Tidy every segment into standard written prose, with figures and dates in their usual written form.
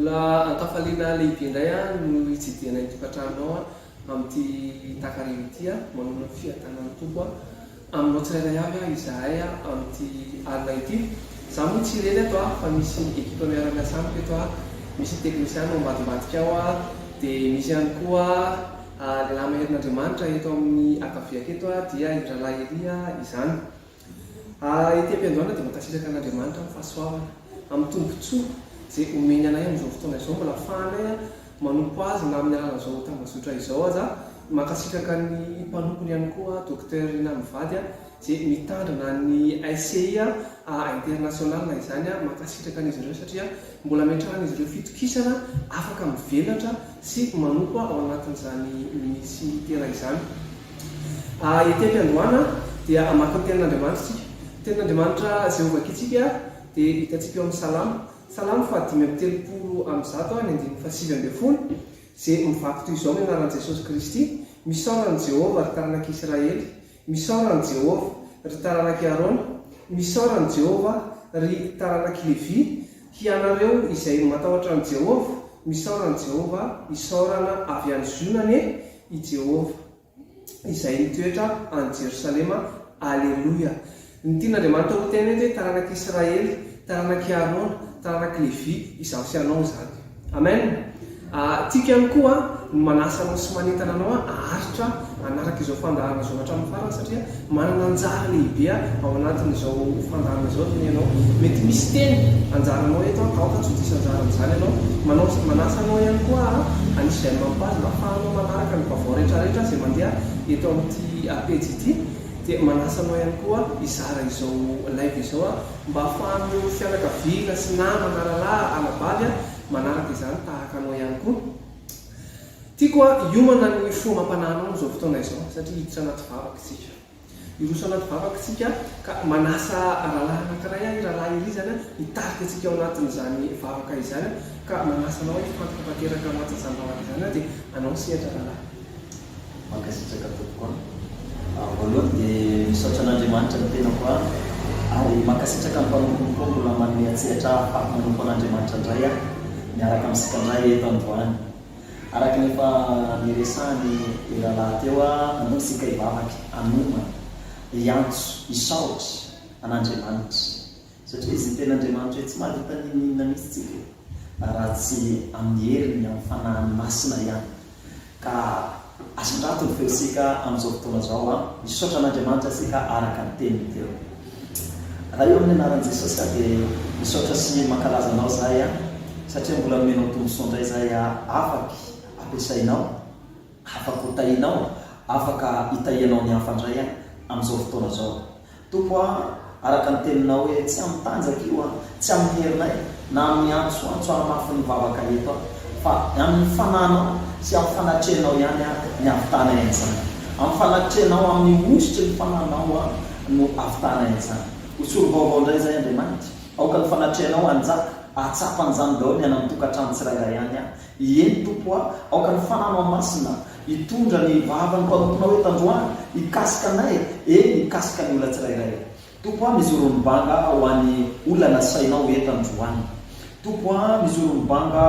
Mbola ankafaliana lehibe indray no hitsidiana itokantranoao amin'ity takarivo ity manana fiadanan'ny tompo aminao tsirairay avy izahay amin'ity alina ity. Zaho moa tsy ireny ato fa misy ekipa miara-miasa amiko eto misy teknisiany ambadimbadika ao dia misy ihany koa lehilahy maherin'Andriamanitra eto amin'ny akaviako eto dia Iralahy Elia izany. Ety am-piandohana dia mankasitraka an'Andriamanitra amin'ny fahasoavana amin'ny tombontsoa zay omeny anay amin'izao fotoana izao, mbola ahafahanay manompo azy na amin'ny alalan'izao tambazotra izao aza. Mankasitraka ny mpanompono ihany koa Docteur Rina Mivady zay mitandrina ny ICI international na izany mankasitraka an'izy ireo satria mbola metrahana izy ireo fitokisana afaka mivelatra sy manompo ao anatin'izany ministera izany. Ety am-piandohana dia maka ny tenin'Andriamanitra tsika. Tenin'Andriamanitra Jehova kitsika dia hitantsika eo amin'ny Salamo 5:30 zay mivaky toy izao ny anaran'i Jesosy Kristy: misaoran'i Jehova ry taranak'i Israely, misaoran'i Jehova ry taranak'i Arona, misaoran'i Jehova ry taranak'i Levi, hianareo izay matahotra an'i Jehova, misaoran'i Jehova, isaorana avy any Zionany i Jehova izay mitoetra any Jerosalema. Alleluia. Ny tian'Andriamanitra ho teny hoe taranak'i Israely, taranak'i Arona, taranak'i Levi izaho sy anao izany. Amen. Tika ihany koa no manasa anao sy manentana anao aharitra anaraka izao fandaharana izao hatramin'ny farany satria manana anjara lehibe ao anatin'izao fandaharana izao. Teny ianao mety misy teny anjaranao eto kaoka tsy ho diso anjara amin'izany ianao. Manasa anao ihany koa anisy izay mampazy mba ahafahanao manaraka ny vaovao rehetrarehetra izay mandeha eto amin'ity pejy ity. Dia manasa anao ihany koa izara izao live izao mba ahafahanao fianakaviana sy namana rahalahy anabavy manaraka izany tahaka anao ihany koa. Tiako hiomana ny fomam-panahinao amin'izao fotoana izao satria hiditra anaty vavaka isika. Iroso anaty vavaka isika ka manasa rahalahy anankiray Iralahy Elia izany hitarika antsika ao anatin'izany vavaka izany ka manasa anao hifantoka tanteraka anatin'izany vavaka izany dia anao sehatra rahalahy. Mankasitraka tokoa. Voalohany dia misaotra an'Andriamanitra ny tenako ary mankasitraka ny mpanompono koa mbola manome an-tsehatra afaky manompo an'Andriamanitra indray miaraka amintsika indray eto androany. Araka ny efa niresahany Iralahy teo nanao isika hivavaky anoma hiantso hisaotra an'Andriamanitra satria izy ny ten'Andriamanitra hoe tsy mahavita ninina mihitsy tsika raha tsy amin'ny heriny amin'ny fanahiny masina ihany. Ka asandrato ny feosika amin'izao fotoana izao misaotra an'Andriamanitra sika araka ny teniny teo. Raha eo amin'ny anaran'i Jesosy dia misaotra sy mankalaza anao zahay satria mbola nomenao tombosoa indray zahay afaky ampiasainao, afaka hotahinao, afaka hitahianao ny hafa indray amin'izao fotoana izao. Tompo araka ny teninao hoe tsy amin'ny tanjaka io tsy amin'ny herinay na amin'ny antsoantso amafy ny vavaka eto fa amin'ny fanahinao sy amin'ny fanatrenao ihany ny ahavitana izany. Amin'ny fanatrenao amin'ny ositra ny fanahinao no ahavitana izany. Osoro vaovao indray zay Andriamanitra aoka ny fanatrenao anjaka atsapan'izany daholo ny any amin'ny tokantrano tsirairay ihany eny tompo aoka ny fananao masina hitondra ny vavany mpanomponao eto androany hikasika anay hikasika ny olona tsirairay. Tompo mizoro ny banga ho an'ny olona nasainao eto androany. Tompo mizoro ny banga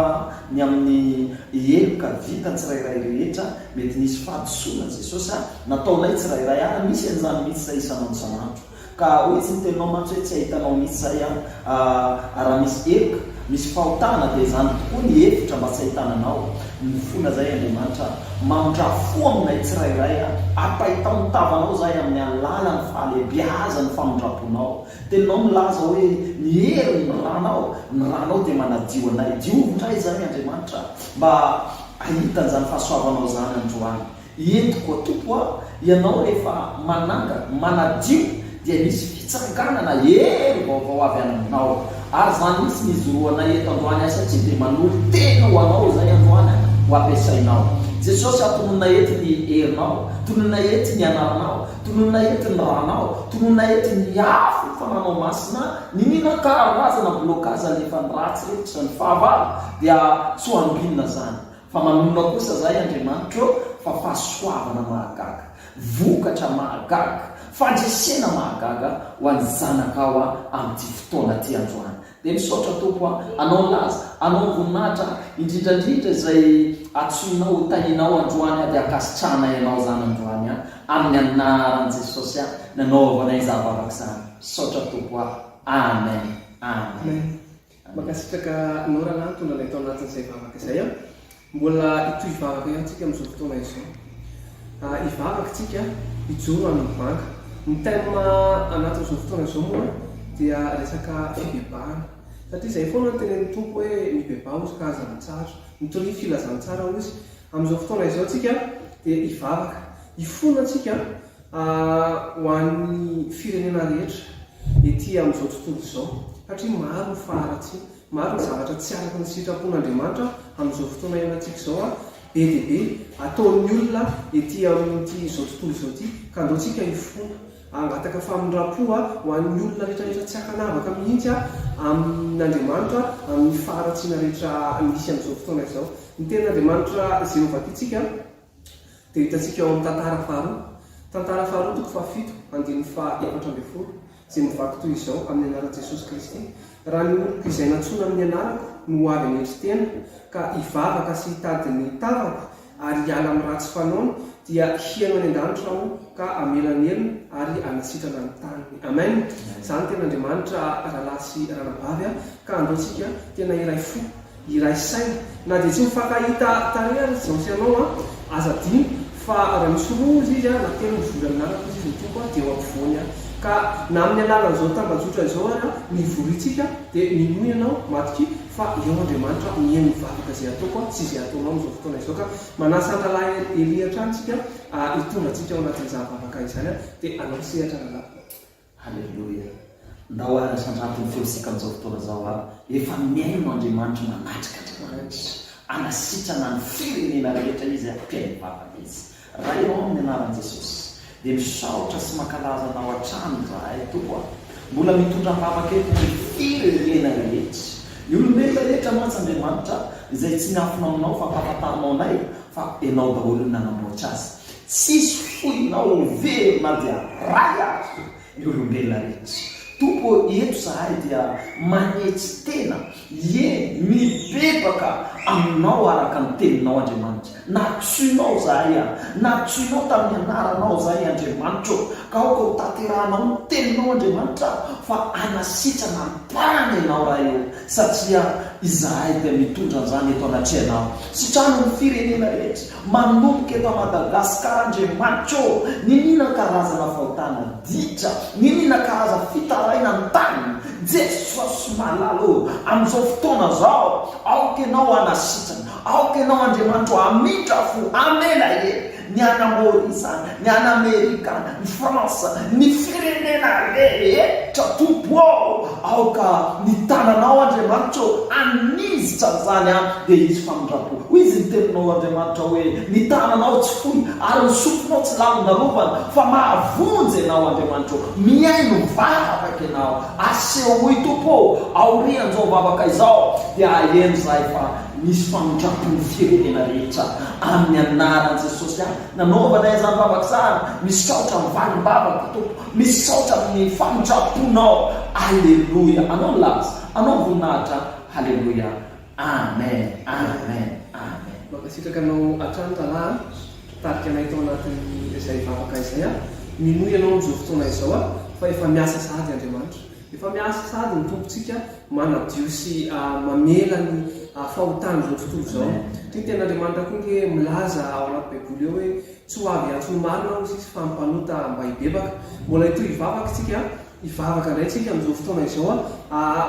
ny amin'ny heloka vita ny tsirairay rehetra mety nisy fahadisoana Jesosy nataonay tsirairay misy an'izany mihitsy zay isanandro isanandro. Ka hoe tsy niteninao mantsy hoe tsy ahitanao mihitsy zay raha misy heloka misy fahotana dia izany tokoa ny hevitra mba tsy ahitananao. Mifona zay Andriamanitra mamondrafo aminay tsirairay ampahitao ny tavanao zay amin'ny alalan'ny fahalehibiazany famondraponao. Teninao milaza hoe ny hery ny ranao dia manadio anay. Diovindray zany Andriamanitra mba ahitan'izany fahasoavanao zany androany. Entiko tompo ianao rehefa manadio dia misy fitsanganana hery vaovao avy aminao ary zany misy nizoroanay eto androany satria dia manolo tena ho anao zay androany ho ampiasainao. Jesosy tononona ety ny herinao, tononona ety ny anaranao, tononona ety ny ranao, tononona ety ny afo fananao masina ninina karazana blokaza nefa ny ratsy rehetra ny fahavalo dia tsy ho ambinina zany fa manonona kosa zay Andriamanitra fa fahasoavana mahagaga, vokatra mahagaga, fandresena mahagaga ho an'ny zanakao amin'ity fotoana ty androany. dia misaotra tompo anao laza anao voninahitra indrindrandrindra izay atsoinao tahinao androany dia akasitrana ianao zany androany amin'ny anaran'i Jesosy nanaovanay zavavaka izany misaotra tompo amen amen. Makasitraka norana tona ilay tao anatin'izay vavaka izay mbola itoy vavaka ihany tsika amin'izao fotoana izao. Ivavaka tsika ijoro amin'ny vanga. Ny tema anatin'izao fotoana izao moa dia resaka fibebahana. Satria izay foana ny tenen'ny tompo hoe mibebaha ozy ka hazan-tsara, mitory filazan-tsara ozy. Amin'izao fotoana izao tsika dia ivavaka. Ifona tsika ho an'ny firenena rehetra ety amin'izao tontolo izao. Satria maro ny faharatsy, maro ny zavatra tsy araka ny sitrapon'Andriamanitra amin'izao fotoana iainantsika izao be dia be ataon'ny olona ety amin'ity izao tontolo izao ity ka andeotsika ifona angataka famindrapo ho an'ny olona rehetrarehetra tsy hakanavaka mihitsy amin'Andriamanitra amin'ny faharatsiana rehetra misy amin'izao fotoana izao. Ny ten'Andriamanitra izay novakitsika dia hitantsika eo amin'ny tantara faharoa. Tantara faharoa toko fahafito andin'ny faha-efatra ambin'ny folo izay mivaky toy izao amin'ny anaran'i Jesosy Kristy. Raha ny oloko izay nantsona amin'ny anarako no avy any endri-tena ka ivavaka sy hitady ny tavako ary hiala amin'ny ratsy fanaony dia hiaino any an-danitra aho ka amelanelona ary anasitrana ny tany. Amen. Izany ten'Andriamanitra rahalahy sy ranabavy ka andeotsika tena iray fo, iray saina na dia tsy mifankahita tarehy izao sy ianao aza dimy fa raha misy roa izy izy na telo mivory aminaraka izy izy ny tompo dia eo ampovoany ka na amin'ny alalan'izao tambajotra izao mivoritsika dia minoy ianao matoky fa eo Andriamanitra mihaino mivavaka izay ataoko tsy izay ataonao amin'izao fotoana izao ka manasa andalahy Elia antsika hitondra antsika ao anatin'ny zavavaka izany dia anao sehatra rahalahy. Halleluja. Ndao sandratin'ny feosika amin'izao fotoana izao efa mihaino Andriamanitra manatrika Andriamanitra anasitrana ny firenena rehetra izy ampiaino vavaka izy. Raha eo amin'ny anaran'i Jesosy dia misaotra sy mankalaza anao hatrany rahay tompo mbola mitondra vavaka eto ny firenena rehetra. Ny olombelona rehetra mantsy Andriamanitra izay tsy niafina aminao fa mpahafantarinao anay fa ianao daholo ny nanamboatra azy. Tsisy foinao verina dia ray azy ny olombelona rehetra. Tompo eto zahay dia manetsy tena mibebaka aminao araka ny teninao Andriamanitra. Natsoinao zahay natsoinao tamin'ny anaranao zahay Andriamanitra ka aoka ho tanterahanao ny teninao Andriamanitra fa anasitrana ny mpany ianao raha eo satria izahay dia mitondra an'izany eto anatrehanao. Sitrano ny firenena rehetra manomboka eto Madagasikara Andriamanitra ninina karazana fahotana ditra, ninina karazana fitaraina ny tany Jesosy malalo amin'izao fotoana zao aoka ianao anasitrana, aoka ianao Andriamanitra amitra fo amela ny an'Amorisy, ny an'Amerika, ny Fransa, ny firenena rehetra tompo aoka ny tananao Andriamanitra anizitra zany dia izy famindrapo. Hoy izy ny teninao Andriamanitra hoe ny tananao tsy foy ary ny sofinao tsy lavondalovana fa mahavonjy ianao Andriamanitra mihaino mivavaka ianao aseho hoy tompo aorian'izao vavaka izao dia aheno zahay fa misy famindrapon'ny firenena rehetra amin'ny anaran'i Jesosy nanaovanay izany vavaka izany misaotra amin'ny valim-bavaka tompo misaotra amin'ny famindraponao. Halleluja. Anao laza anao voninahitra. Halleluja. Amen amen amen. Makasitraka anao hatrany rahalahy tarika anay tao anatin'izay vavaka izay minoy ianao amin'izao fotoana izao fa efa miasa sady Andriamanitra, efa miasa sady ny tompontsika manadio sy mamela ny fahotany izao tontolo izao. Ty ten'Andriamanitra koa nge milaza ao anaty baiboly eo hoe tsy ho avy antsony marina izy fa mpanota mba hibebaka. Mbola ito ivavaka tsika ivavaka indray tsika amin'izao fotoana izao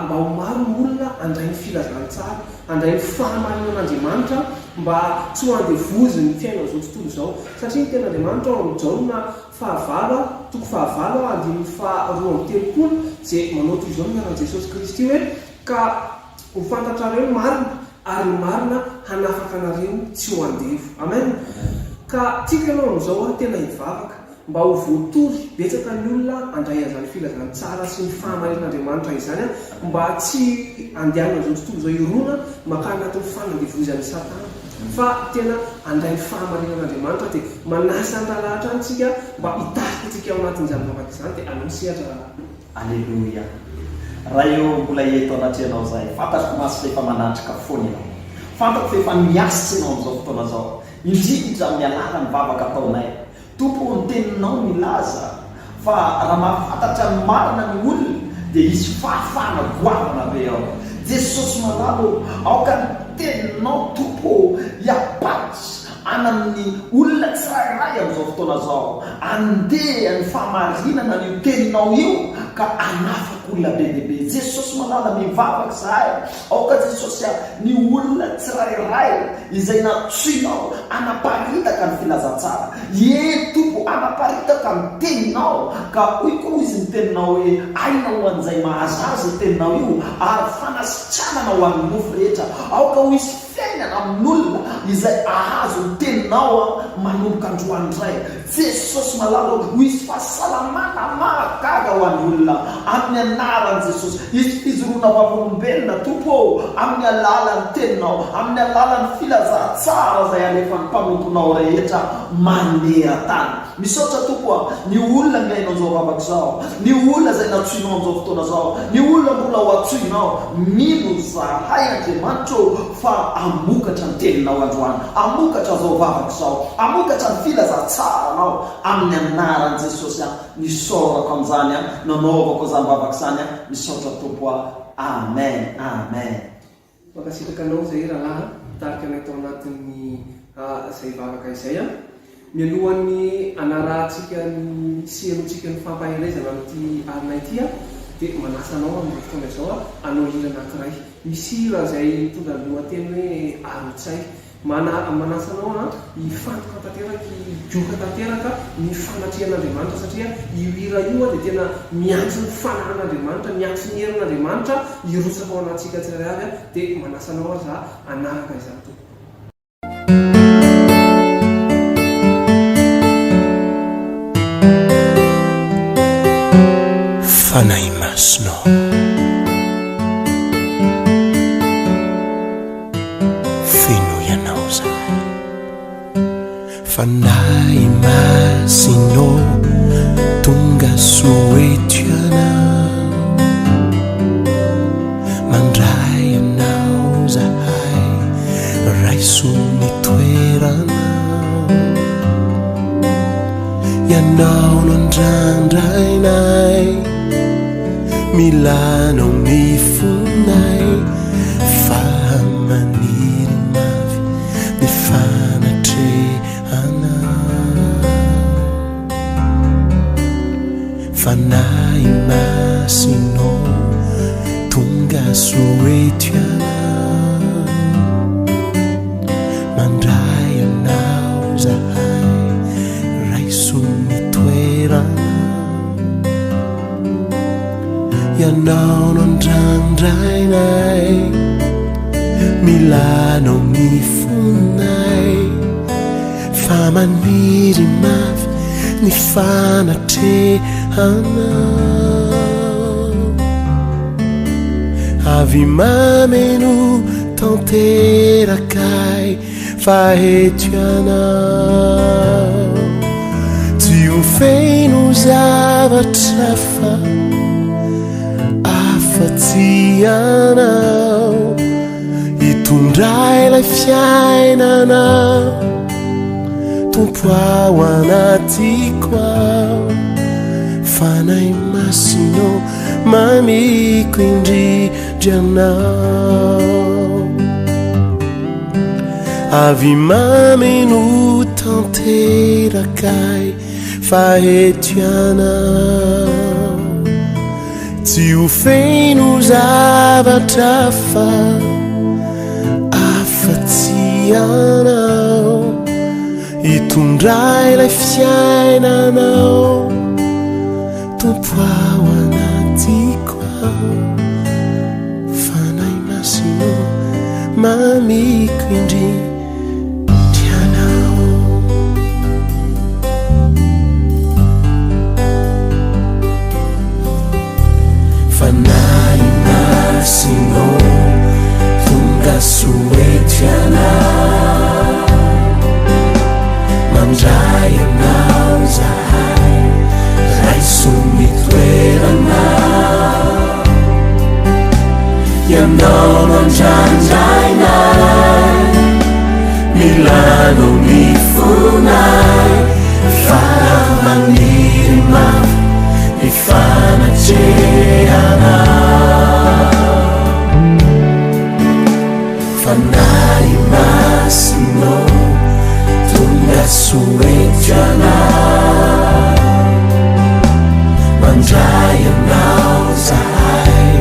mba ho maro ny olona andray ny filazantsara, andray ny fahamarinan'Andriamanitra mba tsy ho andevozy ny fiaina izao tontolo izao satria ny ten'Andriamanitra ao amin'izao na fahavalo toko fahavalo andin'ny faharoa amby telopolo izay manao toy izao ny anaran'i Jesosy Kristy hoe ka ho fantatrareo marina ary marina hanafaka anareo tsy ho andevo. Amen. Ka tika ianao amin'izao tena hivavaka mba ho voatory betsaka ny olona andray an'izany filazantsara sy ny fahamarinan'Andriamanitra izany mba tsy andehanana izao tontolo izao irona maka anatin'ny fanandevozan'ny Satana fa tena andray ny fahamarinan'Andriamanitra dia manasa andalahatra antsika mba hitarika tsika ao anatin'izany vavaka izany dia anao sehatra. Alleluja. raha eo mbola eto anaty ianao zay fantatro masy feefa manatrika foana ianao fantako feefa miasitsy ianao am'izao fotoana zao indrindra mialala ny vavaka ataonay tompo ny teninao milaza fa raha mahafantatra ny marina ny olona dia isy fahafahana goavana be ao jesosy malalo aoka ny teninao tompo hiapatsy anamin'ny olona tsirairay am'izao fotoana zao andeha ny famarinana ny teninao io ka anafaka olona be dehibe jesosy malala mivavaka zahay aoka jesosy ny olona tsirairay izay natsoinao anaparitaka ny filazantsara e tompo anaparitaka ny teninao ka hoy koa izy ny teninao hoe aina ho an'izay mahazazy ny teninao io ary fanasitranana ho amin'ny nofo rehetra aoka ho izy fiainana amin'olona izay ahazo ny teninao manomboka androanydray jesosy malalo ho izy fahasalamana mahagaga ho an'ny olona amin'ny anaran' jesosy izy fizoroana vavolombelona tompo amin'ny alalan'ny teninao amin'ny alalan'ny filazantsara zay alefa ny mpanomponao rehetra mandeha tany misaotra tompo ny olona miainao zao vavaka zao ny olona zay natsoinao am'izao fotoana zao ny olona mbola ho atsoinao mino zahay andriamanitro fa amokatra ny teninao androany amokatra zao vavaka zao amokatra ny filazantsaranao amin'ny anaran' jesosy nisorako am'izany nanaovako zany vavaka zany misaotra tompo amen amen makasitraka anao zay rahalahy tarika anay tao anatin'ny zay vavaka izay mialohan'ny anarahantsika ny serotsika ny fampahelezana amin'ity arinay ity dia manasanao amin'izao fotoana izao anao hira anankiray misy hira zay tonga lohateny hoe arotsay manasanao hifantoka tanteraky joka tanteraka ny fanatrian'andriamanitra satria io hira io dia tena miantso ny fanan'andriamanitra miantso ny herin'andriamanitra hirotsaka ao anatsika tsirairay avy dia manasanao aza anaraka izany to fanahy masinao feno ianao zany fanahy masinao tonga soetiana mandray anao zahay raiso ny toerana ianao nandrandrainay milanao mifonay famaniry mavy ny fanatrehana fanahy masinao tonga soetiana mandray anao zahay raiso ny toerana ianao nandrandrainay milanao mifonay famaniry mavy ny fanatrehana avy mameno tanterakay fahetianao tsy ho feno zavatra fa afa-tsy anao hitondray lay fiainanao tompo ao anatiko ao fanahy masinao mamiko indrindranao avy mameno tanterakay fahetianao tsy ho feno zavatra fa afa-tsy anao hitondray lay fiainanao tompo ao anatiko ao fanahy masinao mamiko indrindranao fanahy masinao tonga soetiana mandray anao zahay raiso ny toerana fanay masino tonga soetrana mandray anao zahay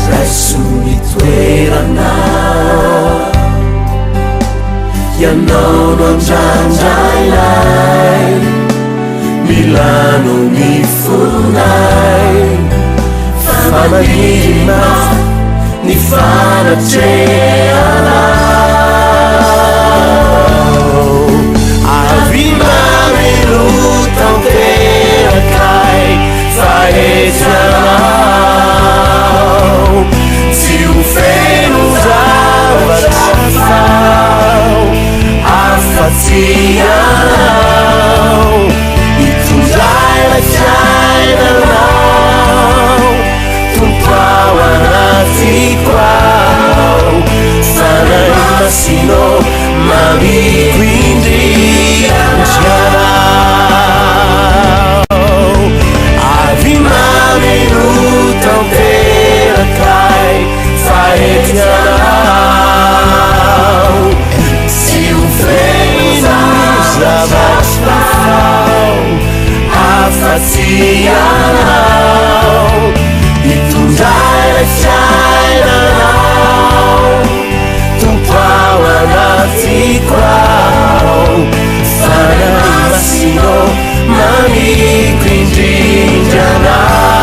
raiso mitoerana ianao no andrandrailay milano ny fonay famanima ny fanatreanao avy mamelotanterakai faetrianao tsy ho feno zavatra afa-tsy anao itondray fiainanao tompao anatiko ao fanay masino mamiko indrindrianao avy mamelotanterakai faetrianao tsy ho feno zavatra afa-tsy anao itondray fiainanao tompao anatiko ao fanay masino mamiko indrindrianao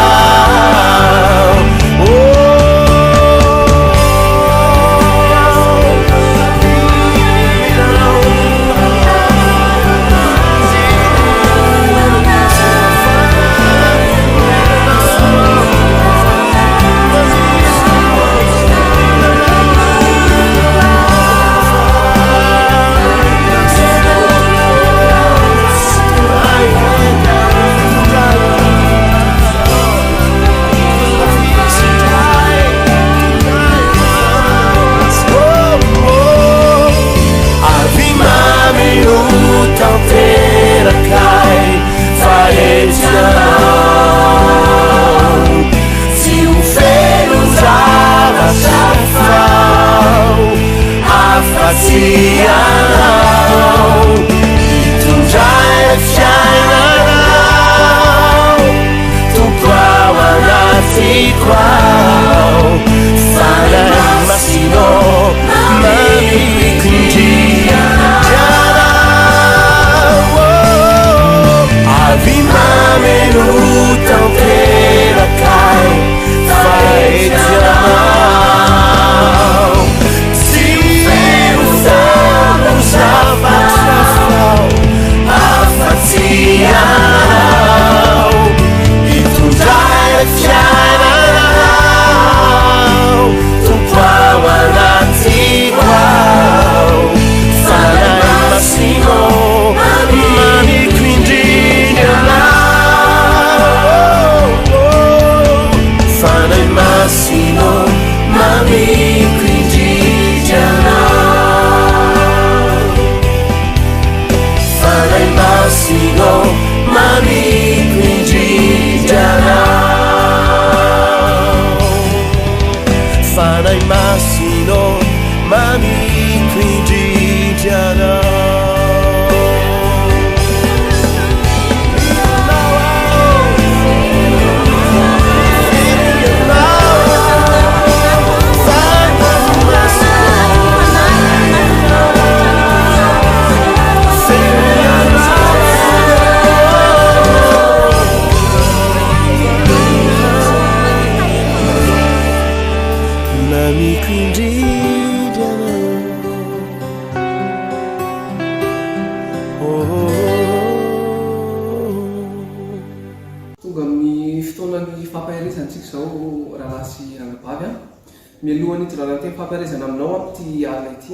mialohany itorananteny fampiarezana aminao amty alina ity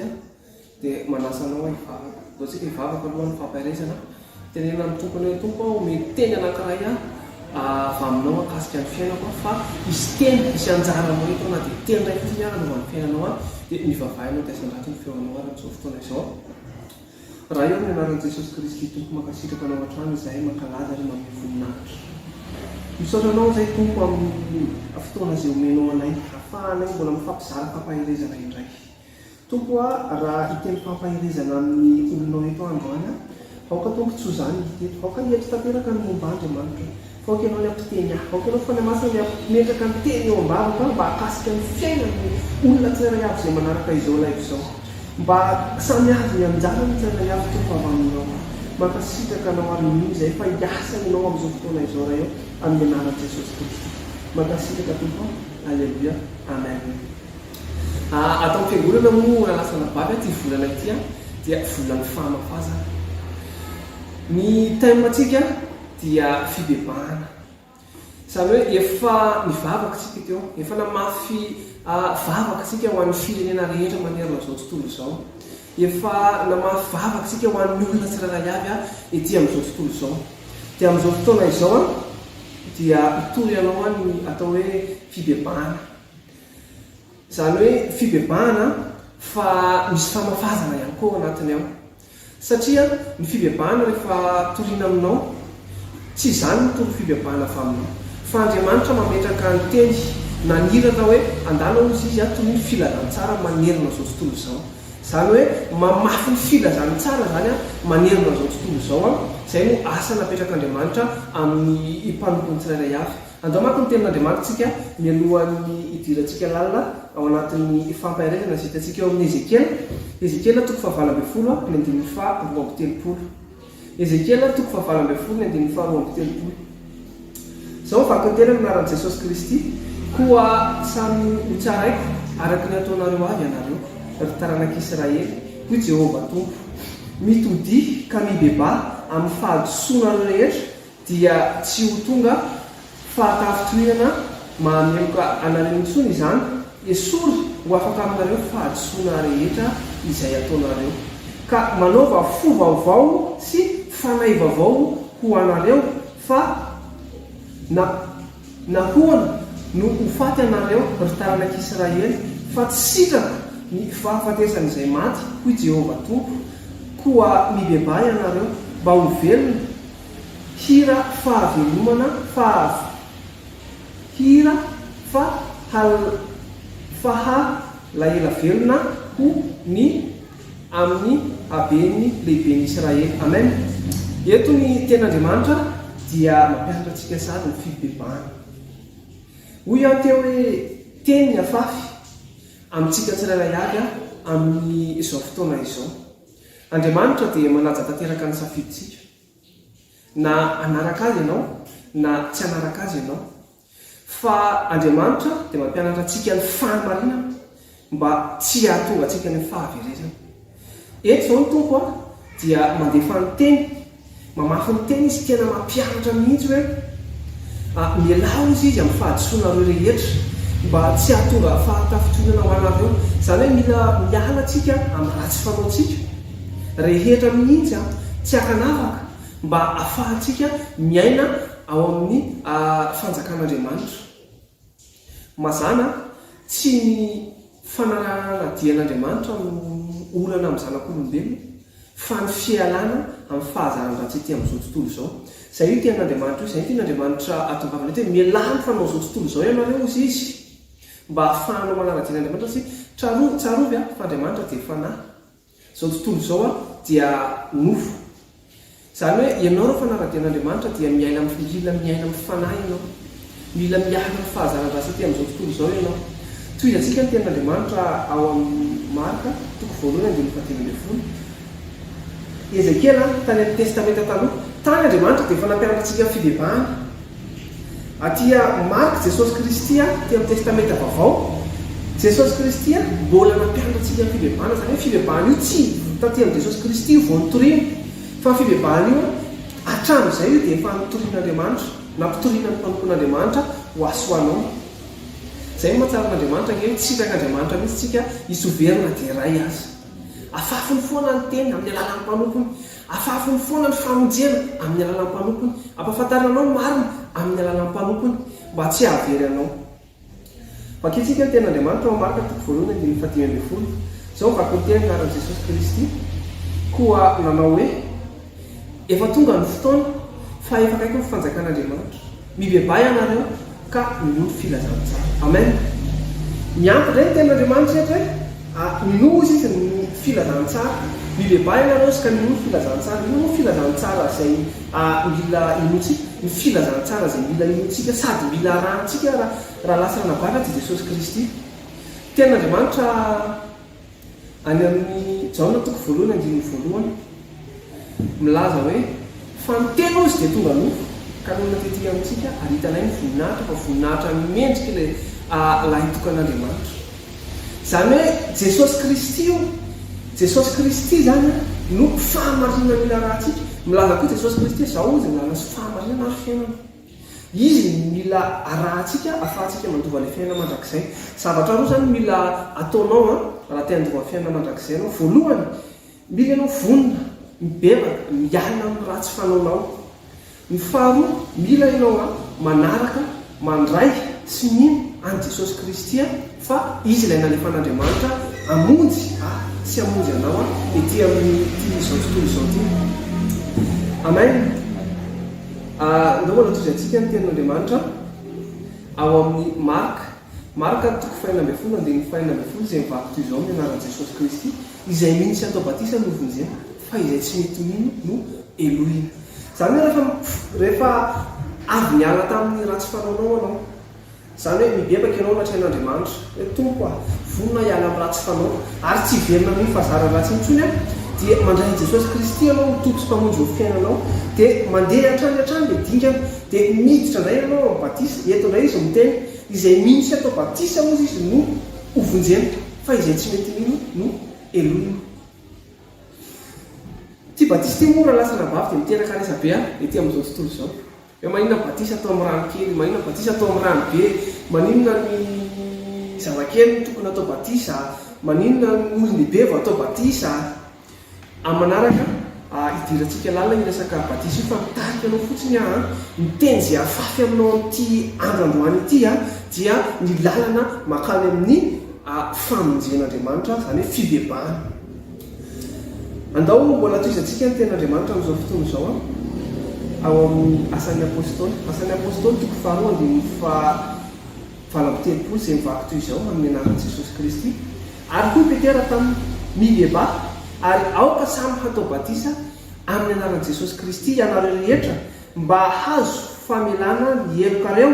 dia manasanao atsika hivavaka alohan'ny fampiarezana tenena amin'ny tompony hoe tompo aho meteny anankiray avy aminao akasika ny fiainako fa isy teny isy anjaranao eto na dia teny raiky ity miarana no amin'ny fiainanao dia mivavahinao dia asandraty ny feonao amin'izao fotoana izao raha eo ny anaran'i Jesosy Kristy tompo makasitraka anao an-trano izahay mankalaza ary manome voninahitra misaotra anao izay tompo amin'ny fotoana izay omenao anay ahafahanay mbola mifampizara fampahirezana indray tompo raha iteny fampahirizana amin'ny olonao eto androany aoka tompo tsy ho zany iteto aoka hietry tanteraka ny momba Andriamanitra faoka ianao ny ampiteny aoka ianao fanamasina ny ampimetraka ny teny eo am-bavaka mba hakasika ny fiainany olona tsirairay avy izay manaraka izao live izao mba samy azy ny anjara ny tsirairay avy tompo avy aminao mankasitraka anao amin'ny izay efa hiasa ianao amin'izao fotoana izao raha eo amin'ny anaran'i Jesosy Kristy mankasitraka tompo alleluia amen. Atao am-piangonana moa lasana bavy ty volana ity dia volan'ny fahamafazana. Ny temantsika dia fibebahana. Izany hoe efa nivavaka tsika teo, efa namafy vavaka tsika ho an'ny firenena rehetra manerana izao tontolo izao. Efa namafy vavaka tsika ho an'ny olona tsirairay avy ety amin'izao tontolo izao. Dia amin'izao fotoana izao dia itory ianao ny atao hoe fibebahana. Izany hoe fibebahana fa misy famafazana ihany koa anatiny ao. Satria ny fibebahana rehefa toriana aminao, tsy izany ny toro fibebahana fa aminao. Fa Andriamanitra mametraka ny teny nanirana hoe andala ozy izy toy ny filazantsara manerana izao tontolo izao. Izany hoe mamafy ny filazantsara zany manerana izao tontolo izao izay no asa napetrak'Andriamanitra amin'ny mpanompo tsirairay avy. Andao maka ny tenin'Andriamanitra tsika mialohan'ny idirantsika lalina ao anatin'ny fampahirizana izay hitantsika eo amin'ny Ezekiela toko 20 ny 2:20. Ezekiela toko 20 ny 2:20. Izao vaky ny tena anaran'i Jesosy Kristy koa samy hotsaraiko araka ny ataonareo avy ianareo ry taranak'Israely hoy Jehovah Tompo, mitody ka mibeba amin'ny fahadisoana rehetra dia tsy ho tonga fahatafitrihana mameloka anareo intsony izany esory ho afaka aminareo fahadisoana rehetra izay ataonareo ka manaova fo vaovao sy fanahy vaovao ho anareo fa nahoana no hofaty anareo ry taranak'Israely fa tsy sitraka ny fahafatesan'izay maty hoy Jehovah Tompo koa mibeba ianareo mba ho velona hira fahavelomana hira lahela velona ho ny amin'ny habeny lehibeny Israely. Amen. Eto ny ten'Andriamanitra dia mampianatra antsika sady ny fibebahana. Hoy aho teo hoe teny afafy amintsika tsirairay avy amin'ny izao fotoana izao. Andriamanitra dia manaja tanteraka ny safiditsika. Na anaraka azy ianao na tsy anaraka azy ianao. Fa Andriamanitra dia mampianatra antsika ny fahamarinana mba tsy hahatonga antsika ny fahaverezana. Eto izao ny tompo dia mandefa ny teny, mamafy ny teny izy tena mampianatra mihitsy hoe mialao izy amin'ny fahadisoanareo rehetra mba tsy hahatonga fahatafitonana ho anareo. Izany hoe mila miala antsika amin'ny ratsy fanaontsika rehetra mihitsy tsy hakanavaka mba ahafahantsika miaina ao amin'ny fanjakan'Andriamanitra. Mazana tsy ny fananadian'Andriamanitra no olana amin'ny zanak'olombelona fa ny fialana amin'ny fahazarany ratsy ety amin'izao tontolo izao. Izay io ten'Andriamanitra io, izay ten'Andriamanitra atongavana hoe mialana fa anao izao tontolo izao ianareo ozy izy mba ahafahanao mananadian'Andriamanitra sy tsarovy fa Andriamanitra dia fanahy. Izao tontolo izao dia nofo. Izany hoe ianao rehefa fanaradian'Andriamanitra dia mila miaina amin'ny fanahy ianao, mila miala amin'ny fahazarany ratsy ety amin'izao tontolo izao ianao. Toy antsika ny ten'Andriamanitra ao amin'ny Marka toko 2:10. Ezekiela tany amin'ny testamenta taloha tany Andriamanitra dia efa nampianatra antsika fibebahana. Aty Marka Jesosy Kristy ty amin'ny testamenta vaovao Jesosy Kristy mbola nampianatra antsika fibebahana. Izany hoe fibebahana io tsy taty amin'ny Jesosy Kristy vao nitoriana fa fibebahana io hatramin'izay io dia efa nitorian'Andriamanitra nampitoriana ny mpanompon'Andriamanitra ho asoanao. Izay mahatsara n'Andriamanitra hoe tsy hitak'Andriamanitra mihitsy tsika isoverina dia ray azy. Afafy ny foana ny teny amin'ny alalan'ny mpanompony, afafy ny foana ny famonjena amin'ny alalan'ny mpanompony, ampahafantaranao marina amin'ny alalan'ny mpanompony mba tsy hahavery anao. Vakitsika ny ten'Andriamanitra ao Marka toko 2:10. Izao vaky ny teny anaran'i Jesosy Kristy koa nanao hoe efa tonga ny fotoana fa efa akaiky ny fanjakan'Andriamanitra. Mibeba ianareo ka miompy filazantsara. Amen. Miampy indray ny ten'Andriamanitra eto hoe minozy izy ny filazantsara mibeba ianareo sy ka mino filazantsara ino filazantsara zay mila inotsy ny filazantsara zay mila inotsika sady mila rahantsika raha lasa ranabaka ty Jesosy Kristy. Tean'Andriamanitra any amin'ny Jaona toko voalohany andininy voalohany milaza hoe fantelo izy dia tonga nofo ka nona tety amintsika ary hitanay ny voninahitra fa voninahitra mendrika ilay lahy tokan'Andriamanitra. Zany hoe Jesosy Kristy zany no fahamarinana mila rahantsika. Milaza koa Jesosy Kristy zao izy milana sy fahamarinana ary fiainana. Izy mila arahantsika ahafahantsika mandova ilay fiainana mandrakizay. Zavatra roa zany mila ataonao raha te handova fiainana mandrakizay anao. Voalohany mila ianao vonona mibebaka mialina amin'ny ratsy fanaonao. Ny faharoa mila ianao manaraka mandray sy mino any Jesosy Kristy fa izy ilay nalefan'Andriamanitra amonjy sy amonjy anao ety amin'ny izao tontolo izao ty. Amen. Ndao mbola tozy ny tenin'Andriamanitra ao amin'ny Marka toko 4:10 andiny 4:10 izay mivaky toy izao amin'ny anaran'i Jesosy Kristy izay mino sy atao batisa no vonjena fa izay tsy mety mino no elohina. Zany hoe rehefa avy niala tamin'ny ratsy fanaonao anao, zany hoe mibebaka ianao anatrany Andriamanitra hoe tompo vonona hiala amin'ny ratsy fanao ary tsy verina amin'ny fahazarana ratsy intsony dia mandray Jesosy Kristy ianao mitompo sy mpamonjy ho fiainanao dia mandeha hatrany dia dingana dia miditra indray ianao amin'ny batisa. Eto indray izy miteny izay mino sy atao batisa ozy izy no hovonjena fa izay tsy mety mino no elohina. Ty batisa ty mora lasa nabavy dia miteraka resa be ety amin'izao tontolo izao. Hoe maninona batisa atao amin'ny rano kely, maninona batisa atao amin'ny rano be, maninona ny zavakely tokony atao batisa, maninona ny olon-dehibe vao atao batisa. Amin'ny manaraka hidirantsika lalina ny resaka batisa io fa mitarika anao fotsiny miteny izay afafy aminao amin'ity andro androany ity dia ny lalana makany amin'ny famonjen'Andriamanitra zany hoe fibebahana. Andao mbola toizantsika ny ten'Andriamanitra amin'izao fotoana izao ao amin'ny asan'ny apôstôly toko 2:valapitelopolo izay mivaky toy izao amin'ny anaran'i Jesosy Kristy. Ary koa Petera tamin'ny mibeba ary aoka samy hatao batisa amin'ny anaran'i Jesosy Kristy ianareo rehetra mba hazo famelana ny helokareo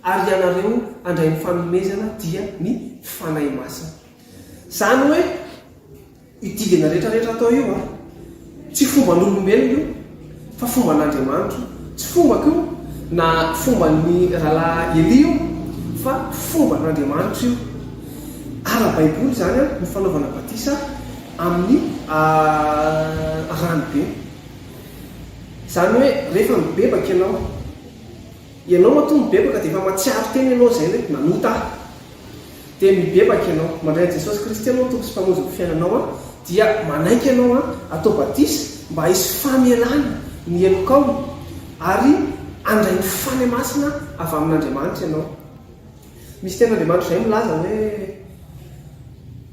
ary ianareo andray ny fanomezana dia ny fanahy masina. Zany hoe idigana rehetrarehetra atao io tsy fomban'olombelona io fa fomban'Andriamanitra. Tsy fombako io na fomban'ny rahalahy Elia io fa fomban'Andriamanitra io. Ara-baiboly zany ny fanaovana batisa amin'ny ranobe. Zany hoe rehefa mibebaka ianao mato mibebaka dia efa matsiaro teny ianao zay hoe nanota dia mibebaka ianao mandray Jesosy Kristy ianao tompo sy mpamonjy ho fiainanao dia manaiky ianao atao batisa mba hisy famelana ny helokao ary andray ny fanahy masina avy amin'Andriamanitra ianao. Misy ten'Andriamanitra izay milaza hoe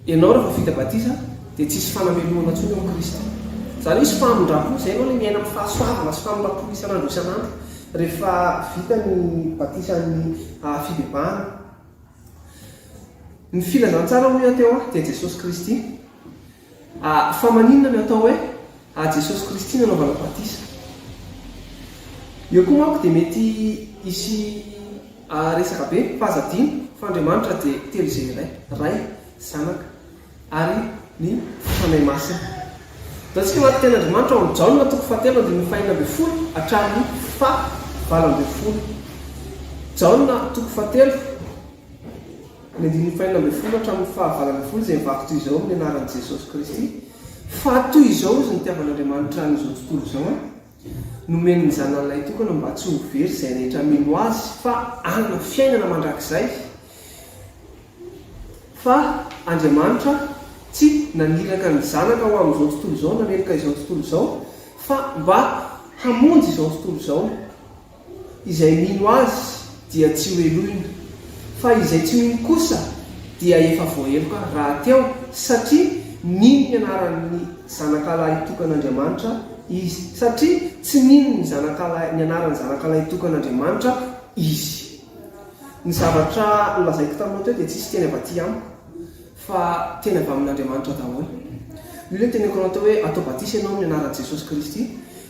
ianao rehefa vita batisa dia tsisy fanameloana intsony ao Kristy. Zany izy famondrapo izay ianao ilay miaina amin'ny fahasoavana sy famondrapo isan'andro isan'andro rehefa vita ny batisa ny fibebahana. Ny filazantsara moa teo dia Jesosy Kristy. Fa maninona no atao hoe Jesosy Kristy nanaovana batisa? Eo koa manko dia mety isy resaka be fahazadina fa Andriamanitra dia telo izay ray zanaka ary ny fanahy masina. Hitantsika anaty ten'Andriamanitra ao amin'ny Jaona toko 4:4 hatramin'ny 5:20. Jaona toko 4:4 hatramin'ny 5:20 izay mivaky toy izao amin'ny anaran'i Jesosy Kristy. Fa toy izao izy ny tiavan'Andriamanitra n'izao tontolo izao nomeny ny zanan'ilay tokana mba tsy ho very izay rehetra mino azy fa hanana fiainana mandrakizay. Fa Andriamanitra tsy naniraka ny zanaka ho amin'izao tontolo izao, namerika izao tontolo izao fa mba hamonjy izao tontolo izao. Izay mino azy dia tsy ho elohina fa izay tsy mino kosa dia efa voaheloka raha teo satria nino ny anaran'ny zanakalahy tokan'Andriamanitra izy, satria tsy nino ny anaran'ny zanakalahy tokan'Andriamanitra izy. Ny zavatra nolazaiko taminao teo dia tsisy teny avaty amiko fa tena avy amin'Andriamanitra daholo. Io le teneniko anao tao hoe atao batisy ianao amin'ny anaran'i Jesosy Kristy,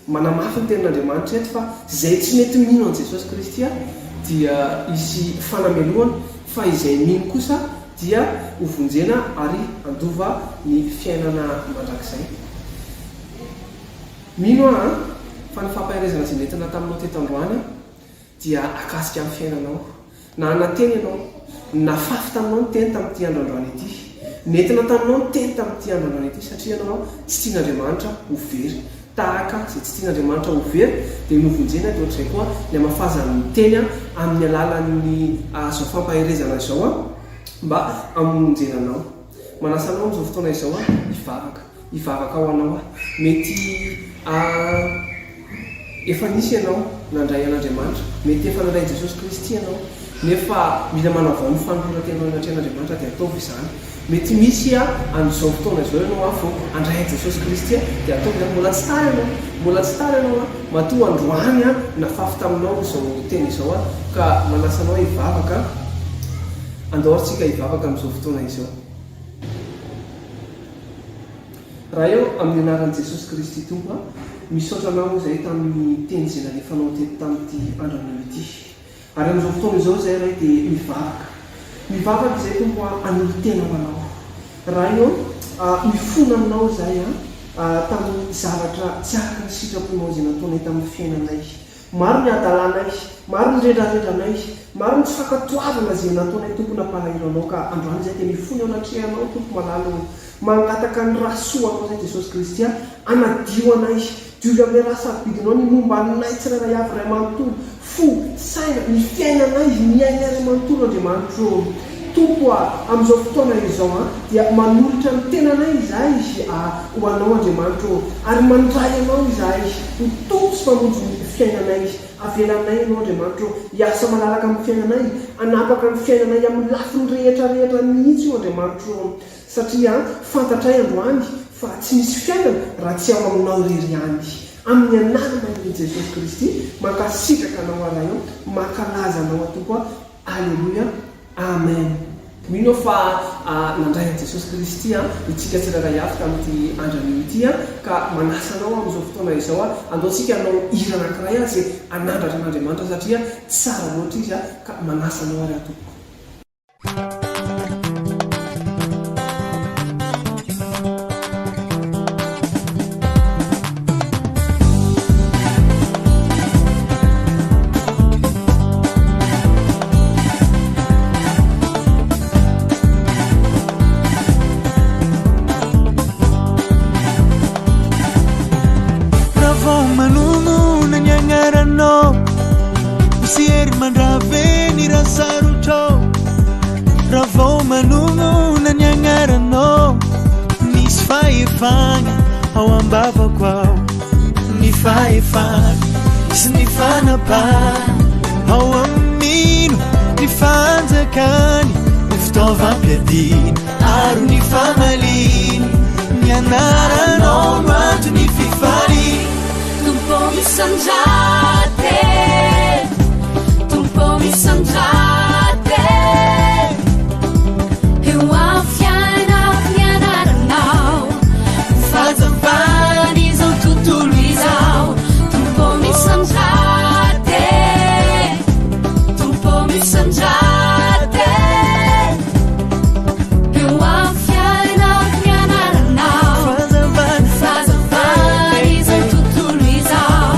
manamafy ny tenin'Andriamanitra eto fa izay tsy mety mino an' Jesosy Kristy dia isy fanamelohana, fa izay mino kosa dia hovonjena ary andova ny fiainana mandrakizay. Mino fa ny fampaherezana izay nentina taminao teto androany dia akasika amin'ny fiainanao, na anateny ianao na fafy taminao ny teny tamin'ity androandroany ity, nentina taminao ny teny tamin'ity androandroany ity, satria ianao tsy tian'Andriamanitra ho very. Tahaka izay tsy tian'Andriamanitra ho very dia novonjena dia ohatr'izay koa ny amafazan'ny teny amin'ny alalan'ny zao fampaherezana izao mba amonjena anao. Manasanao amin'izao fotoana izao hivavaka ao anao mety efa nisy ianao nandray an'Andriamanitra, mety efa nandray Jesosy Kristy ianao, nefa mila manavao ny fanoloran-tena anatrehan'Andriamanitra dia ataovy izany. Mety misy amin'izao fotoana izao ianao vao andray Jesosy Kristy dia ataovy izany. Mbola tsy tara ianao matoa androany nafafy taminao izao teny izao ka manasanao hivavaka, andaorintsika hivavaka amin'izao fotoana izao. Raha eo amin'ny anaran'i Jesosy Kristy Tompo misaotra anao izay tamin'ny teny izay nalefanao teto tamin'ity androany ity. Ary amin'izao fotoana izao izay ray dia mivavaka izay Tompo hanolo tena ho anao. Raha io mifona aminao izay tamin'ny zavatra tsy araka ny sitraponao izay nataonay tamin'ny fiainanay. Maro ny adalanay, maro ny rendrarendranay, maro ny tsy fankatoavana izay nataonay Tompo nampalahiranao, ka androany izay dia mifona ao anatrehanao Tompo malalo mangataka ny rasoanao izay Jesosy Kristy anadio anay, diovy amin'ny raha sabidinao ny momba anay tsirairay avy ray manontolo, fo saina ny fiainanay, miainay ray manontolo Andriamanitra. Tompo amin'izao fotoana izao dia manolotra ny tenanay izahay ho anao Andriamanitra, ary mandray anao izahay ho tompo sy mpamonjy ny fiainanay. Avelanay ianao Andriamanitra, hiasa malalaka amin'ny fiainanay, anapaka ny fiainanay amin'ny lafiny rehetrarehetra mihitsy io Andriamanitra, satria fantatray androany fa tsy misy fiainana raha tsy ao aminao irery ihany. Amin'ny anarana ny Jesosy Kristy mankasitraka anao araha eo, mankalaza anao Tompo. Alleluia, amen. Mino fa nandray an'i Jesosy Kristy itsika tsirairay avy tamin'ity androany ity ka manasa anao amin'izao fotoana izao andaontsika anao hira anankiray izay anandratra an'Andriamanitra, satria tsara loatra izy ka manasa anao ary Tompo. Ao ambavako ao ny fahefana sy ny fanapahana, ao amino ny fanjakany, ny fitaovam-piadiana ary ny famaliny, ny anaranao no antony fifaliana. Tompo misandrate, Tompo misandrate, eo amin'ny fiainako ny anaranao, fazavany izao tontolo izao. Tompo misandrate, Tompo misandrate, eo amin'ny fiainako ny anaranao, fazavany izao tontolo izao.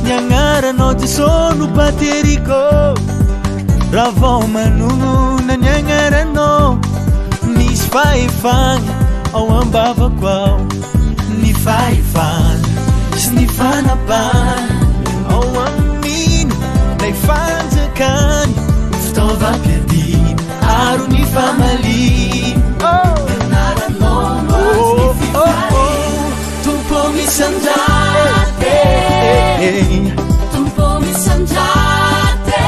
Niagnaranao Jesosy no bateriko, raha vao manonona ny agnaranao, misy fahefana ao ambavako ao, ny fahefana sy ny fanapahana, ao amino lay fanjakany, ny fitaovam-piadiana ary ny famalina. Anaranao no antony fifaliana. Tompo misandrate, Tompo misandrate,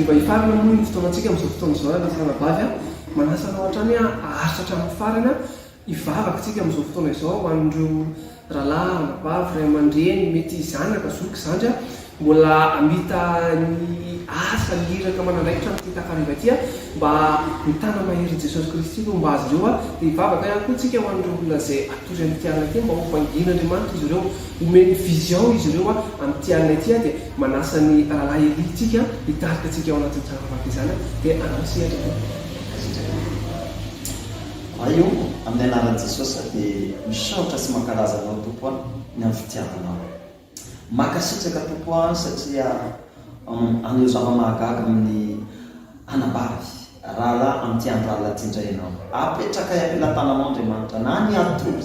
diva ifarana moa ny fotoanantsika amin'izao fotoana izao lasana bavy a manasanao hatrany a aharitra hatrany farana ivavaka tsika amin'izao fotoana izao ho an'ireo rahalahy anabavy ray aman-dreny mety zanaka zoky zandry a mbola amita ny asa liraka manandraikitra amin'ity takariva ity a mba mitana mahery Jesosy Kristy no mba azy ireo a dia ivavaka ihany koa tsika ho an'ireo olona izay atory amin'ity alina ity mba hompangina Andriamanitra izy ireo omeny vision izy ireo a amin'ity alina ity a dia manasa ny rahalahy elitsika hitarika tsika ao anatin'ny tranombaky izany dia anasihatra io amin'ny anaran'i Jesosy dia misaotra sy mankalaza anao tompo a ny amin'ny fitiavanao makasitraka tompo a satria anao zava-mahagaga amin'ny anabavy rahalahy amin'ity androalina ty indray ianao apetraka ampelantananao Andriamanitra na ny atory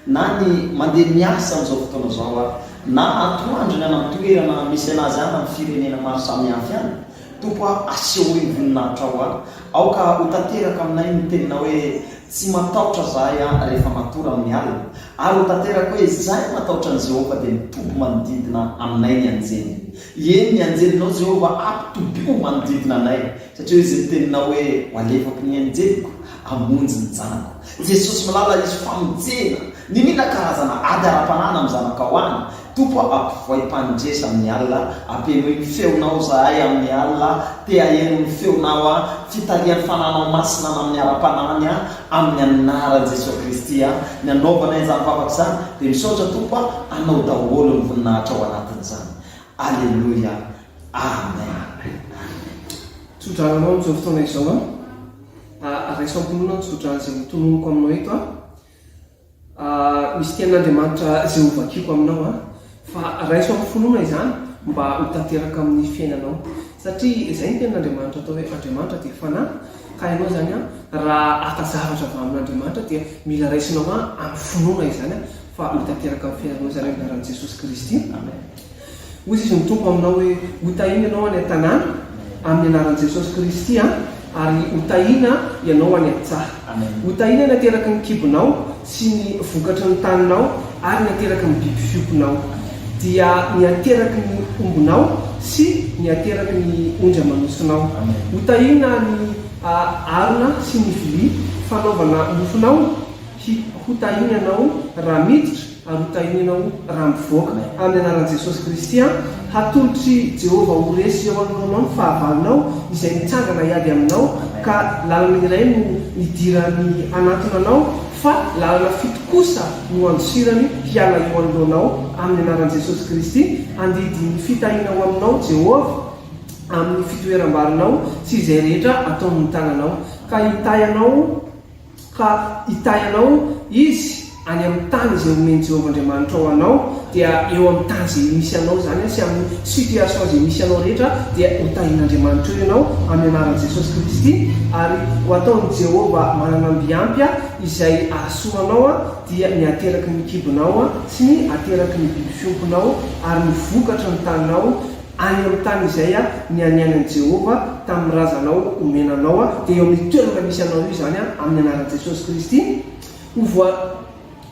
na ny mandeha miasa amin'izao fotoana zao a na atoandro ny any toerana misy anazy any amin'ny firenena maro samihafa any tompo a aseho hoe voninahitra ao ka ho tanteraka aminay ny tenina hoe tsy matahotra zahay a rehefa matora amin'ny alina ary ho tanteraka hoe zahay matahotra ny Jehova dia mitombo manodidina aminay ny anjely eny ny anjelinao Jehova ampitobio manodidina anay satria izy nytenina hoe ho alefako ny anjeliko amonjy ny zanako Jesosy milala izy famonjena ny mila karazana ady ara-panana amin'ny zanaka ao any tompo ampivoaim-pandresa amin'ny alina ampeno ny feonao zahay amin'ny alina te aheno ny feonao a fitalian'ny fananao masina amin'ny ara-panany a amin'ny anaran'i Jesosy Kristy a ny anaovana izany vavaka izany dia misaotra tompo a anao daholo ny voninahitra ao anatin'izany alleluia amen tsodrananao amin'izao fotoana izao a raisamponona ny tsodrana izay mitononoko aminao eto a misy tian'Andriamanitra izay hovakiko aminao a fa raiso amin'ny fonona izany mba ho tanteraka amin'ny fiainanao satria izay ny tenin'Andriamanitra atao hoe Andriamanitra dia fanahy ka ianao zany a raha akazavatra avy amin'Andriamanitra dia mila raisinao a amin'ny fonona izany a fa ho tanteraka amin'ny fiainanao zany amin'ny anaran'i Jesosy Kristy amen ozy izy mitompo aminao hoe ho tahina ianao any an-tanàna amin'ny anaran'i Jesosy Kristy a ary ho tahina ianao any an-tsaha ho tahina ny ateraky ny kibonao sy ny vokatry ny taninao ary ny ateraky ny biby fiokonao dia ny ateraky ny ombonao sy ny ateraky ny ondra manosinao ho tahina ny arona sy ny vilia fanaovana mofonao ho tahina ianao raha miditra ary ho tahina ianao raha mivoaka amin'ny anaran'i Jesosy Kristy a hatolotry Jehova ho resy eo anohanao ny fahavalonao izay mitsangana hiady aminao ka lalana iray no nidirany anatonanao fa lalana fito kosa no andosirany hiala eo anohanao amin'ny anaran'i Jesosy Kristy andidiny fitahinao aminao Jehova amin'ny fitoeram-barinao sy izay rehetra ataony ny tananao ka hitayanao izy any amin'ny tany izay omeny Jehova Andriamanitra ao anao dia eo amin'ny tany izay misy anao zany sy amin'ny situation izay misy anao rehetra dia ho tahin'Andriamanitra eo ianao amin'ny anaran'i Jesosy Kristy ary ho ataon'i Jehova manana ambiampy izay ahasoanao dia ny ateraky ny kibonao sy ny ateraky ny biby fiompinao ary ny vokatra ny taninao any amin'ny tany izay ny anianan'i Jehova tamin'ny razanao omenanao dia eo amin'ny toerana misy anao io zany amin'ny anaran'i Jesosy Kristy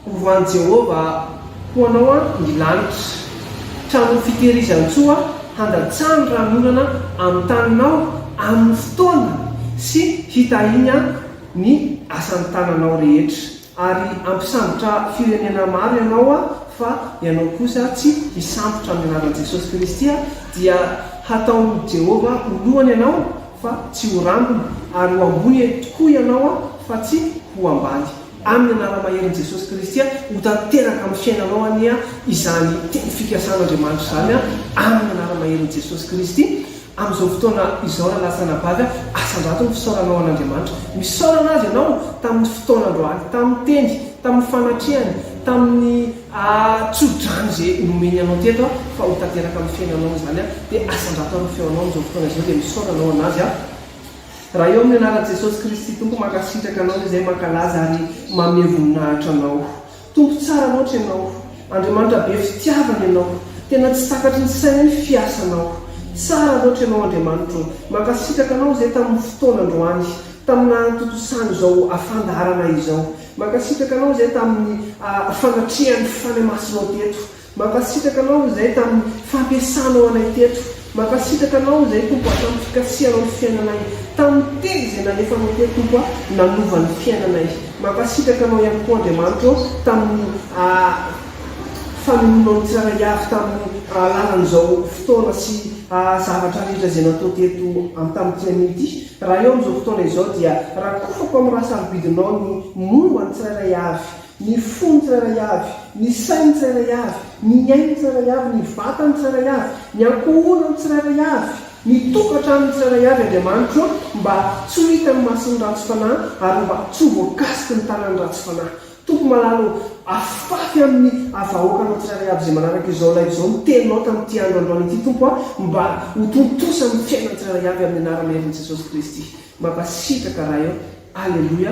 hovoan'i Jehova ho anao ny lanitra trano fitehirizan-tsoa handatsahany ranonana amin'ny taninao amin'ny fotoana sy hitahiny ny asan'ny tananao rehetra ary ampisambotra firenena maro ianao fa ianao kosa tsy hisambotra amin'ny anaran'i Jesosy Kristy dia hataon'i Jehova holohany ianao fa tsy ho rambony ary ho ambony tokoa ianao fa tsy ho ambany amin'ny anara maherin' Jesosy Kristy ho tanteraka amin'ny fiainanao any izany teny fikasan'Andriamanitra zany amin'ny anara maherin' Jesosy Kristy amin'izao fotoana izao raha lasana bavy asandrato ny fisaoranao an'Andriamanitra misaorana azy ianao tamin'ny fotoana androany tamin'ny teny tamin'ny fanatriany tamin'ny tsodrany izay nomeny anao teto fa ho tanteraka amin'ny fiainanao zany dia asandrato amin'ny feonao amin'izao fotoana izao dia misaoranao anazy raha eo amin'ny anaran'i Jesosy Kristy tompo makasitraka anao izay mankalaza ary manome voninahitra anao tompo tsara loatra ianao Andriamanitra be fitiavana ianao tena tsy takatry ny saina fiasanao tsara loatra ianao Andriamanitra makasitraka anao izay tamin'ny fotoana androany tamina totosany izao afandarana izao makasitraka anao izay tamin'ny fanatrihan'ny fanamasinao teto makasitraka anao izay tamin'ny fampiasanao anay teto Mankasitraka anao zay tompo tamin'ny fikasihanao ny fiainanay tamin'ny teny izay nalefanao teny tompo nalovany fiainanay. Mankasitraka anao ihany koa Andriamanitra tamin'ny famonoanao ny tsara avy tamin'ny alalan'izao fotoana sy zavatra rehetra izay natao teto tamin'ny tian'ity. Raha eo amin'izao fotoana izao dia raha kofako amin'ny raha sarobidinao ny momba ny tsirairay avy, ny fo ny tsirairay avy, ny sainy tsirairay avy, ny ainy tsirairay avy, ny vatany tsirairay avy, ny ankohona ny tsirairay avy, ny tokantrano tsirairay avy Andriamanitra mba tsy ho hitan'ny mason'ny ratsy fanahy ary mba tsy ho voakasiky ny tanan'ny ratsy fanahy. Tompo malalo afafy amin'ny vahoakanao tsirairay avy izay manaraka izao live izao ny teninao tamin'ity androandroany ity tompo mba ho tontosa ny fiainana tsirairay avy amin'ny anarana herin' Jesosy Kristy. Mampasitraka raha eo. Alleluia.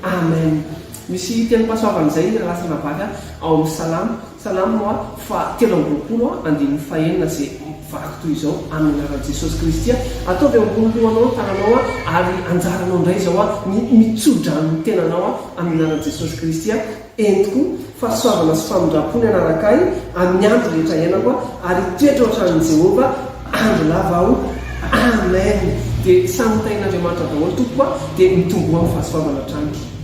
Amen. Misy teny pasoavan'izay lasana baka ao amin'ny salamo moa fa 7:20 zay vaky toy izao amin'ny anaran'i Jesosy Kristy. Ataovy ambony lohanao tananao ary anjaranao indray izao mitsodrano ny tenanao amin'ny anaran'i Jesosy Kristy. Entiko fahasoavana sy famindram-pony anarakay amin'ny andro rehetra iainako ary toetra ohatran'i Jehova andro lava aho. Amen. Dia samy tain'Andriamanitra daholo tompo dia mitombo amin'ny fahasoavana hatrany.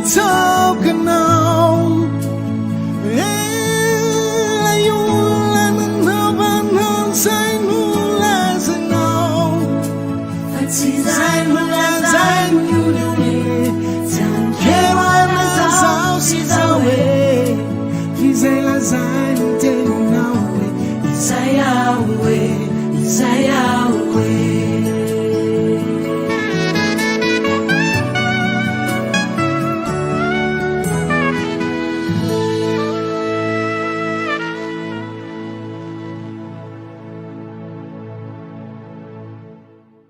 so